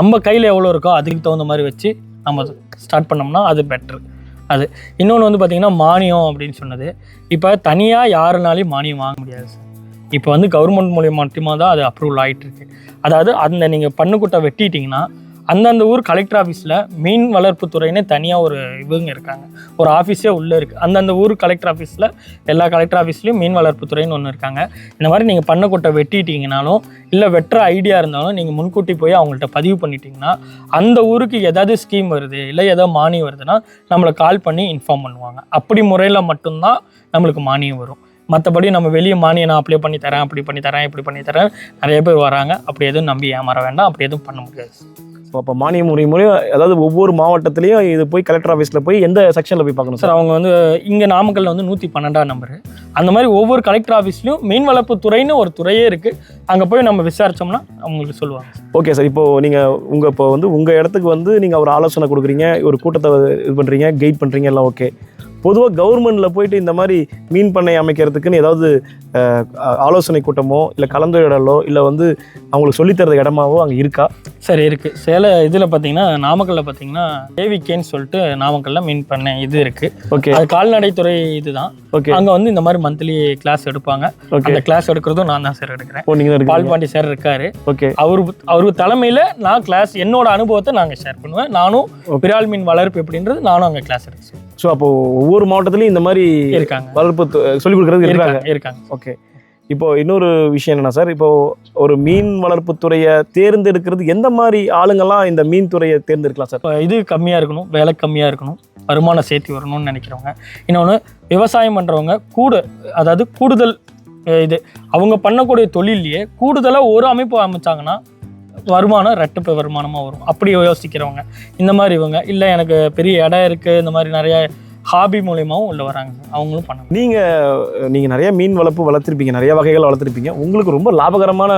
நம்ம கையில் எவ்வளோ இருக்கோ அதுக்கு தகுந்த மாதிரி வச்சு நம்ம ஸ்டார்ட் பண்ணோம்னா அது பெட்ரு. அது இன்னொன்று வந்து பார்த்திங்கன்னா, மானியம் அப்படின்னு சொன்னது இப்போ தனியாக யாருனாலையும் மானியம் வாங்க முடியாது சார். இப்போ வந்து கவர்மெண்ட் மூலியம் மட்டுமா தான் அது அப்ரூவல் ஆகிட்டு இருக்கு. அதாவது நீங்கள் பண்ணுக்குட்டை வெட்டிட்டிங்கன்னா அந்தந்த ஊர் கலெக்டர் ஆஃபீஸில் மீன் வளர்ப்பு துறையினே தனியாக ஒரு இவங்க இருக்காங்க, ஒரு ஆஃபீஸே உள்ளே இருக்குது. அந்தந்த ஊர் கலெக்டர் ஆஃபீஸில் எல்லா கலெக்டர் ஆஃபீஸ்லேயும் மீன் வளர்ப்பு துறைன்னு ஒன்று இருக்காங்க. இந்த மாதிரி நீங்கள் பண்ணைக்குட்டை வெட்டிட்டிங்கனாலும் இல்லை வெட்டுற ஐடியா இருந்தாலும் நீங்கள் முன்கூட்டி போய் அவங்கள்ட்ட பதிவு பண்ணிட்டீங்கன்னா அந்த ஊருக்கு ஏதாவது ஸ்கீம் வருது இல்லை ஏதாவது மானியம் வருதுன்னா நம்மளை கால் பண்ணி இன்ஃபார்ம் பண்ணுவாங்க. அப்படி முறையில் மட்டும்தான் நம்மளுக்கு மானியம் வரும். மற்றபடி நம்ம வெளியே மானியம் நான் அப்ளை பண்ணி தரேன், அப்படி பண்ணி தரேன், இப்படி பண்ணி தரேன் நிறைய பேர் வராங்க. அப்படி எதுவும் நம்பி ஏமாற வேண்டாம், அப்படி எதுவும் பண்ண முடியாது. அப்போ மானிய முறை மூலியம் அதாவது ஒவ்வொரு மாவட்டத்திலையும் இது போய் கலெக்டர் ஆஃபீஸில் போய் எந்த செக்ஷனில் போய் பார்க்கணும் சார்? அவங்க வந்து இங்கே நாமக்கல்ல வந்து 112ஆம் நம்பரு. அந்த மாதிரி ஒவ்வொரு கலெக்டர் ஆஃபீஸ்லையும் மீன் வளர்ப்பு துறைன்னு ஒரு துறையே இருக்குது. அங்கே போய் நம்ம விசாரித்தோம்னா அவங்களுக்கு சொல்லுவாங்க. Okay sir. இப்போது நீங்கள் இப்போ வந்து உங்கள் இடத்துக்கு வந்து நீங்கள் ஒரு ஆலோசனை கொடுக்குறீங்க, ஒரு கூட்டத்தை இது பண்ணுறீங்க, கைட் பண்ணுறீங்க, எல்லாம் ஓகே. பொதுவாக கவர்மெண்ட்டில் போயிட்டு இந்த மாதிரி மீன் பண்ணை அமைக்கிறதுக்குன்னு ஏதாவது ஆலோசனை கூட்டமோ இல்லை கலந்துரையாடலோ இல்லை வந்து அவங்களுக்கு சொல்லித்தரது இடமாவோ அங்கே இருக்கா? சரி, இருக்குது. இதில் பார்த்தீங்கன்னா நாமக்கல்லில் பார்த்தீங்கன்னா ஏவிகேன்னு சொல்லிட்டு நாமக்கல்லில் மீன் பண்ணை இது இருக்குது. ஓகே. அது கால்நடைத்துறை இதுதான். ஓகே. அங்கே வந்து இந்த மாதிரி மந்த்லி கிளாஸ் எடுப்பாங்க. அந்த கிளாஸ் எடுக்கிறதும் நான் தான் சார் எடுக்கிறேன். நீங்கள் பால்பாண்டி சார் இருக்காரு. ஓகே. அவரு தலைமையில் நான் கிளாஸ் என்னோட அனுபவத்தை நாங்கள் ஷேர் பண்ணுவேன். நானும் விரால் மீன் வளர்ப்பு எப்படின்றது நானும் அங்கே கிளாஸ் எடுக்கிறேன். ஸோ அப்போ ஒவ்வொரு மாவட்டத்திலையும் இந்த மாதிரி இருக்காங்க, வளர்ப்பு சொல்லிக் கொடுக்குறது இருக்காங்க. ஓகே. இப்போ இன்னொரு விஷயம் என்னன்னா சார், இப்போ ஒரு மீன் வளர்ப்பு துறையை தேர்ந்தெடுக்கிறது எந்த மாதிரி ஆளுங்கெல்லாம் இந்த மீன் துறையை தேர்ந்தெடுக்கலாம் சார்? இப்போ இது கம்மியாக இருக்கணும், வேலை கம்மியாக இருக்கணும், வருமானம் சேர்த்து வரணும்னு நினைக்கிறவங்க. இன்னொன்று விவசாயம் பண்ணுறவங்க அதாவது கூடுதல் இது அவங்க பண்ணக்கூடிய தொழிலையே கூடுதலாக ஒரு அமைப்பு அமைச்சாங்கன்னா வருமானம் ரெட்டிப்பு வருமானமாக வரும். அப்படி யோசிக்கிறவங்க இந்த மாதிரி இவங்க இல்லை எனக்கு பெரிய இடம் இருக்குது, இந்த மாதிரி நிறைய ஹாபி மூலியமாகவும் உள்ள வராங்க, அவங்களும் பண்ணணும். நீங்கள் நிறைய மீன் வளர்த்துருப்பீங்க, நிறைய வகைகள் வளர்த்துருப்பீங்க. உங்களுக்கு ரொம்ப லாபகரமான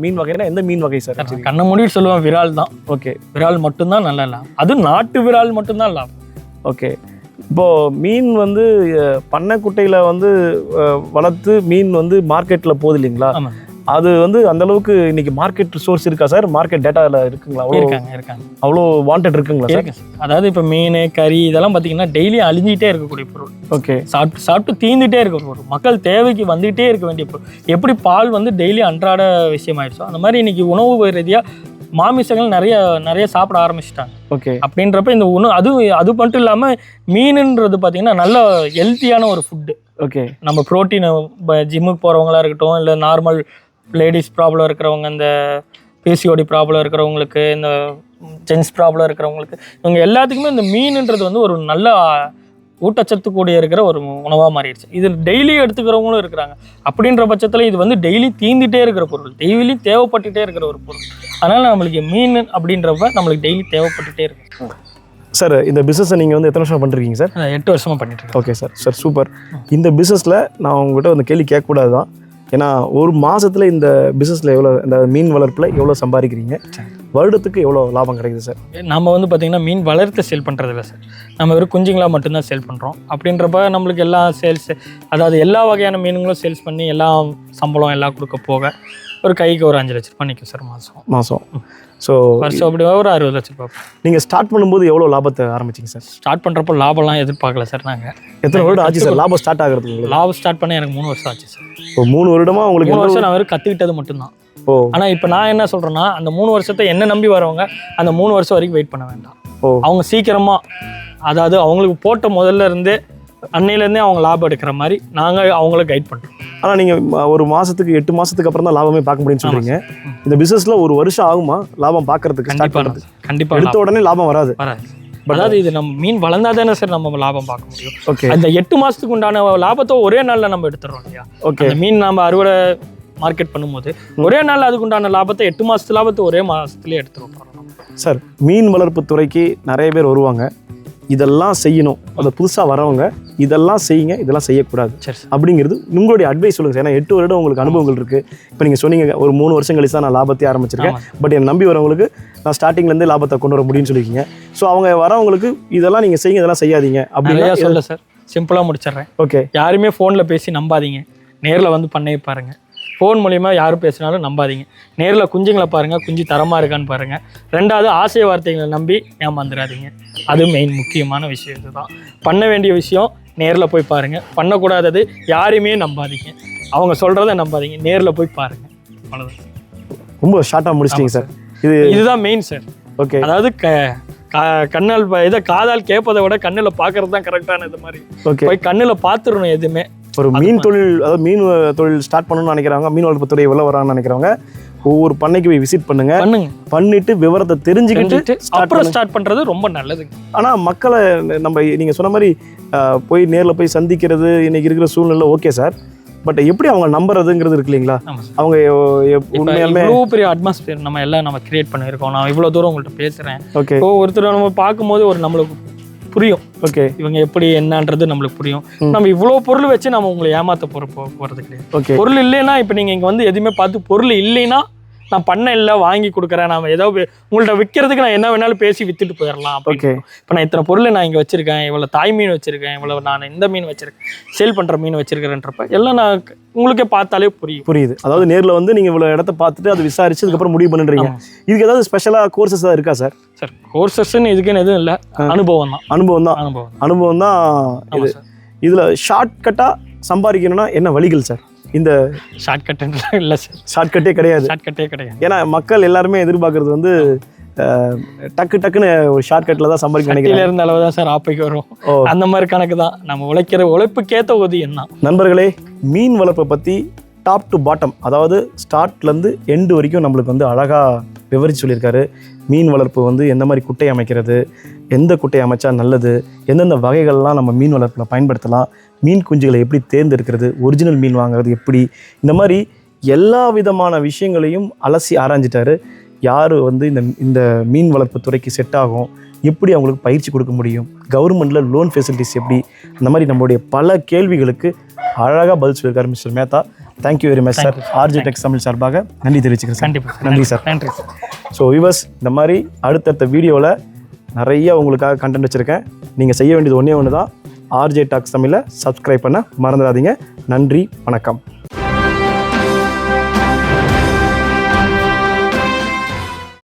மீன் வகைனா எந்த மீன் வகை சார்? கண்ண மூடிட்டு சொல்லுவேன், விரால் தான். ஓகே. விரால் மட்டும்தான் நல்ல லாபம், அதுவும் நாட்டு விரால் மட்டும்தான் லாபம். ஓகே. இப்போது மீன் வந்து பண்ணைக்குட்டையில் வந்து வளர்த்து மீன் வந்து மார்க்கெட்டில் போகுது இல்லைங்களா? ஆமாம். அது வந்து அந்த அளவுக்கு இன்னைக்கு மார்க்கெட் சோர்ஸ் இருக்கா சார்? மார்க்கெட் டேட்டாவில் இருக்குங்களா? இருக்காங்க. அவ்வளோ வாண்டட் இருக்குங்களா சார்? அதாவது இப்போ மீன் கறி இதெல்லாம் பார்த்தீங்கன்னா டெய்லி அழிஞ்சிட்டே இருக்கக்கூடிய பொருள். ஓகே. சாப்பிட்டு தீந்துட்டே இருக்க பொருள், மக்கள் தேவைக்கு வந்துகிட்டே இருக்க வேண்டிய பொருள். எப்படி பால் வந்து டெய்லி அன்றாட விஷயம் ஆயிடுச்சோ அந்த மாதிரி இன்னைக்கு உணவு ரீதியாக மாமிசங்கள் நிறைய சாப்பிட ஆரம்பிச்சிட்டாங்க. ஓகே. அப்படின்றப்ப இந்த அது மட்டும் இல்லாமல் மீனுன்றது பார்த்தீங்கன்னா நல்ல ஹெல்த்தியான ஒரு ஃபுட்டு. ஓகே. நம்ம ப்ரோட்டீன் ஜிம்முக்கு போகிறவங்களா இருக்கட்டும், இல்லை நார்மல் லேடிஸ் ப்ராப்ளம் இருக்கிறவங்க, இந்த பிசிஓடி ப்ராப்ளம் இருக்கிறவங்களுக்கு, இந்த ஜென்ஸ் ப்ராப்ளம் இருக்கிறவங்களுக்கு, இவங்க எல்லாத்துக்குமே இந்த மீனுன்றது வந்து ஒரு நல்ல ஊட்டச்சத்து கூடிய இருக்கிற ஒரு உணவாக மாறிடுச்சு. இது டெய்லி எடுத்துக்கிறவங்களும் இருக்கிறாங்க. அப்படின்ற பட்சத்தில் இது வந்து டெய்லி தீந்துட்டே இருக்கிற பொருள், டெய்லி தேவைப்பட்டுட்டே இருக்கிற ஒரு பொருள். அதனால் நம்மளுக்கு மீன் அப்படின்றப்ப நம்மளுக்கு டெய்லி தேவைப்பட்டுட்டே இருக்கு. சார் இந்த பிஸ்னஸை நீங்கள் வந்து எத்தனை வருஷம் பண்ணுறீங்க சார்? 8 வருஷமாக பண்ணிட்டு இருக்கேன். Okay sir super. இந்த பிஸ்னஸில் நான் உங்கள்கிட்ட வந்து கேள்வி கேட்கக்கூடாது தான். ஏன்னா ஒரு மாதத்தில் இந்த பிஸ்னஸில் எவ்வளோ, இந்த மீன் வளர்ப்பில் எவ்வளோ சம்பாதிக்கிறீங்க, வருடத்துக்கு எவ்வளோ லாபம் கிடைக்குது சார்? நம்ம வந்து பார்த்திங்கன்னா மீன் வளர்த்து சேல் பண்ணுறது இல்லை சார், நம்ம வெறும் குஞ்சுங்களாக மட்டும்தான் சேல் பண்ணுறோம். அப்படின்றப்ப நம்மளுக்கு எல்லா சேல்ஸ், அதாவது எல்லா வகையான மீனுங்களும் சேல்ஸ் பண்ணி எல்லாம் சம்பளம் எல்லாம் கொடுக்க போக ஒரு கைக்கு ஒரு 5 லட்ச ரூபாய் நிற்கும் சார் மாதம். ஸோ வருஷம் அப்படி ஒரு 60 லட்ச ரூபாய். நீங்கள் ஸ்டார்ட் பண்ணும்போது எவ்வளோ லாபத்தை ஆரம்பிச்சிங்க சார்? ஸ்டார்ட் பண்ணுறப்போ லாபம்லாம் எதிர்பார்க்கல சார். நாங்கள் எத்தனை வருடம் ஆச்சு சார் லாபம் ஸ்டார்ட் ஆகிறதுக்கு? லாபம் ஸ்டார்ட் பண்ண எனக்கு 3 வருஷம் ஆச்சு சார். இப்போ 3 வருடமாக உங்களுக்கு? 3 வருஷம் நான் வெறும் கற்றுக்கிட்டது மட்டும்தான். ஆனால் இப்போ நான் என்ன சொல்கிறேன்னா, அந்த 3 வருஷத்தை என்ன நம்பி வரவங்க அந்த 3 வருஷம் வரைக்கும் வெயிட் பண்ண வேண்டாம். அவங்க சீக்கிரமாக, அதாவது அவங்களுக்கு போட்ட முதல்ல இருந்தே அன்னையிலேருந்தே அவங்க லாபம் எடுக்கிற மாதிரி நாங்கள் அவங்கள கைட் பண்ணுறோம். ஆனால் நீங்கள் ஒரு மாதத்துக்கு 8 மாதத்துக்கு அப்புறம் தான் லாபமே பார்க்க முடியும்னு சொல்கிறீங்க. இந்த பிஸ்னஸில் ஒரு வருஷம் ஆகுமா லாபம் பார்க்கறதுக்கு? கண்டிப்பாக எடுத்த உடனே லாபம் வராது. அதாவது இது நம்ம மீன் வளர்ந்தா தானே சார் நம்ம லாபம் பார்க்க முடியும். ஓகே. அந்த 8 மாதத்துக்கு உண்டான லாபத்தை ஒரே நாளில் நம்ம எடுத்துடுறோம் இல்லையா? ஓகே. அந்த மீன் நம்ம அறுவடை மார்க்கெட் பண்ணும்போது ஒரே நாள் அதுக்கு உண்டான லாபத்தை 8 மாதத்து லாபத்தை ஒரே மாதத்துலேயே எடுத்துருவோம் சார். மீன் வளர்ப்பு துறைக்கு நிறைய பேர் வருவாங்க, இதெல்லாம் செய்யணும், அதை புதுசாக வரவங்க இதெல்லாம் செய்யுங்க, இதெல்லாம் செய்யக்கூடாது அப்படிங்கிறது உங்களுடைய அட்வைஸ் சொல்லுங்கள் சார். ஏன்னா 8 வருடம் உங்களுக்கு அனுபவங்கள் இருக்குது. இப்போ நீங்கள் சொன்னீங்க ஒரு 3 வருஷம் கழிச்சு தான் நான் லாபத்தையே ஆரம்பிச்சிருக்கேன், பட் என்னை நம்பி வரவங்களுக்கு நான் ஸ்டார்டிங்லேருந்தே லாபத்தை கொண்டு வர முடியும்னு சொல்லியிருக்கீங்க. ஸோ அவங்க வரவங்களுக்கு இதெல்லாம் நீங்கள் செய்யுங்க, இதெல்லாம் செய்யாதீங்க அப்படின்னு சொல்ல சார். சிம்பிளாக முடிச்சிடுறேன். ஓகே. யாருமே ஃபோனில் பேசி நம்பாதீங்க, நேரில் வந்து பண்ணையை பாருங்கள். ஃபோன் மூலிமா யாரும் பேசினாலும் நம்பாதீங்க. நேரில் குஞ்சுங்களை பாருங்கள், குஞ்சு தரமாக இருக்கான்னு பாருங்கள். 2வது ஆசை வார்த்தைகளை நம்பி ஏமாந்துடாதீங்க. அது மெயின் முக்கியமான விஷயம். இதுதான் பண்ண வேண்டிய விஷயம். நேரில் போய் பாருங்கள். பண்ணக்கூடாதது யாரையுமே நம்பாதீங்க, அவங்க சொல்கிறத நம்பாதீங்க, நேரில் போய் பாருங்கள். அவ்வளோதான். ரொம்ப ஷார்ட்டாக முடிச்சிட்டிங்க சார். இதுதான் மெயின் சார். ஓகே. அதாவது கண்ணால் இதை காதால் கேட்பதை விட கண்ணில் பார்க்கறது தான் கரெக்டான இது மாதிரி. ஓகே. போய் கண்ணில் பார்த்துடணும் எதுவுமே. ஒரு மீன் தொழில், அதாவது மீன் தொழில் ஸ்டார்ட் பண்ணணும்னு நினைக்கிறவங்க, மீன் வளர்ப்பு துறை எவ்வளோ வரான்னு நினைக்கிறவங்க ஒவ்வொரு பண்ணைக்கு போய் விசிட் பண்ணிட்டு விவரத்தை தெரிஞ்சுக்கிட்டு அப்புறம் ஸ்டார்ட் பண்ணுறது ரொம்ப நல்லது. ஆனால் மக்களை நம்ம நீங்கள் சொன்ன மாதிரி போய் நேரில் போய் சந்திக்கிறது இன்னைக்கு இருக்கிற சூழ்நிலை ஓகே சார். பட் எப்படி அவங்க நம்புறதுங்கிறது இருக்கு இல்லைங்களா? ஆமாம் சார். அவங்க உண்மையாலுமே இவ்வளோ பெரிய அட்மாஸ்பியர் நம்ம எல்லாம் நம்ம கிரியேட் பண்ணியிருக்கோம். நான் இவ்வளோ தூரம் உங்கள்கிட்ட பேசுகிறேன். ஓகே. இப்போ ஒருத்தர் நம்ம பார்க்கும்போது நம்மளுக்கு புரியும். ஓகே. இவங்க எப்படி என்னன்றது நம்மளுக்கு புரியும். நம்ம இவ்வளோ பொருள் வச்சு நம்ம உங்களை ஏமாற்ற போகிறது கிடையாது. ஓகே. பொருள் இல்லைன்னா இப்போ நீங்கள் இங்கே வந்து எதுவுமே பார்த்து பொருள் இல்லைன்னா நான் பண்ண இல்லை வாங்கி கொடுக்குறேன், நான் ஏதோ உங்கள்கிட்ட விற்கிறதுக்கு நான் என்ன வேணாலும் பேசி விற்றுட்டு போயிடலாம். ஓகே. இப்போ நான் இத்தனை பொருள் நான் இங்கே வச்சுருக்கேன், இவ்வளோ தாய் மீன் வச்சுருக்கேன், இவ்வளோ நான் இந்த மீன் வச்சுருக்கேன், சேல் பண்ணுற மீன் வச்சுருக்கிறேன்றப்ப எல்லாம் நான் உங்களுக்கே பார்த்தாலே புரியுது. அதாவது நேரில் வந்து நீங்கள் இவ்வளோ இடத்த பார்த்துட்டு அதை விசாரிச்சு அதுக்கப்புறம் முடிவு பண்ணுறீங்க. இதுக்கு ஏதாவது ஸ்பெஷலாக கோர்சஸ் தான் இருக்கா சார்? சார் கோர்சஸ்ன்னு இதுக்குன்னு எதுவும் இல்லை, அனுபவம் தான். இது இதில் ஷார்ட்கட்டாக சம்பாதிக்கணும்னா என்ன வழிகள் சார்? இந்த ஷார்ட்கட் இல்லை சார், ஷார்ட்கட்டே கிடையாது. ஏன்னா மக்கள் எல்லாருமே எதிர்பார்க்கறது வந்து டக்குன்னு ஒரு ஷார்ட்கட்டில் தான் சம்பாதிக்க நினைக்கிறேன். இருந்த அளவு தான் சார் ஆப்பைக்கு வரும். அந்த மாதிரி கணக்கு தான். நம்ம உழைப்புக்கேற்ற ஊதியம் தான். நண்பர்களே, மீன் வளர்ப்பை பற்றி டாப் டு பாட்டம், அதாவது ஸ்டார்ட்லேருந்து எண்டு வரைக்கும் நம்மளுக்கு வந்து அழகாக விவரித்து சொல்லியிருக்காரு. மீன் வளர்ப்பு வந்து எந்த மாதிரி குட்டை அமைக்கிறது, எந்த குட்டை அமைச்சா நல்லது, எந்தெந்த வகைகள்லாம் நம்ம மீன் வளர்ப்பில் பயன்படுத்தலாம், மீன் குஞ்சுகளை எப்படி தேர்ந்தெடுக்கிறது, ஒரிஜினல் மீன் வாங்குறது எப்படி, இந்த மாதிரி எல்லா விதமான விஷயங்களையும் அலசி ஆராய்ஞ்சிட்டாரு. யார் வந்து இந்த மீன் வளர்ப்பு துறைக்கு செட் ஆகும், எப்படி அவங்களுக்கு பயிற்சி கொடுக்க முடியும், கவர்மெண்ட்டில் லோன் ஃபெசிலிட்டிஸ் எப்படி, அந்த மாதிரி நம்மளுடைய பல கேள்விகளுக்கு அழகாக பதில் சொல்லியிருக்காரு mister Mehta. Thank you very much sir. RJ tech Tamil சார்பாக நன்றி தெரிவிச்சுக்கிறேன். கண்டிப்பாக நன்றி சார். நன்றி சார். ஸோ வியூவர்ஸ், இந்த மாதிரி அடுத்தடுத்த வீடியோவில் நிறைய உங்களுக்காக கண்டென்ட் வச்சுருக்கேன். நீங்கள் செய்ய வேண்டியது ஒன்றே தான், ஆர்ஜே டாக்ஸ் தமிழை சப்ஸ்கிரைப் பண்ண மறந்துடாதீங்க. நன்றி, வணக்கம்.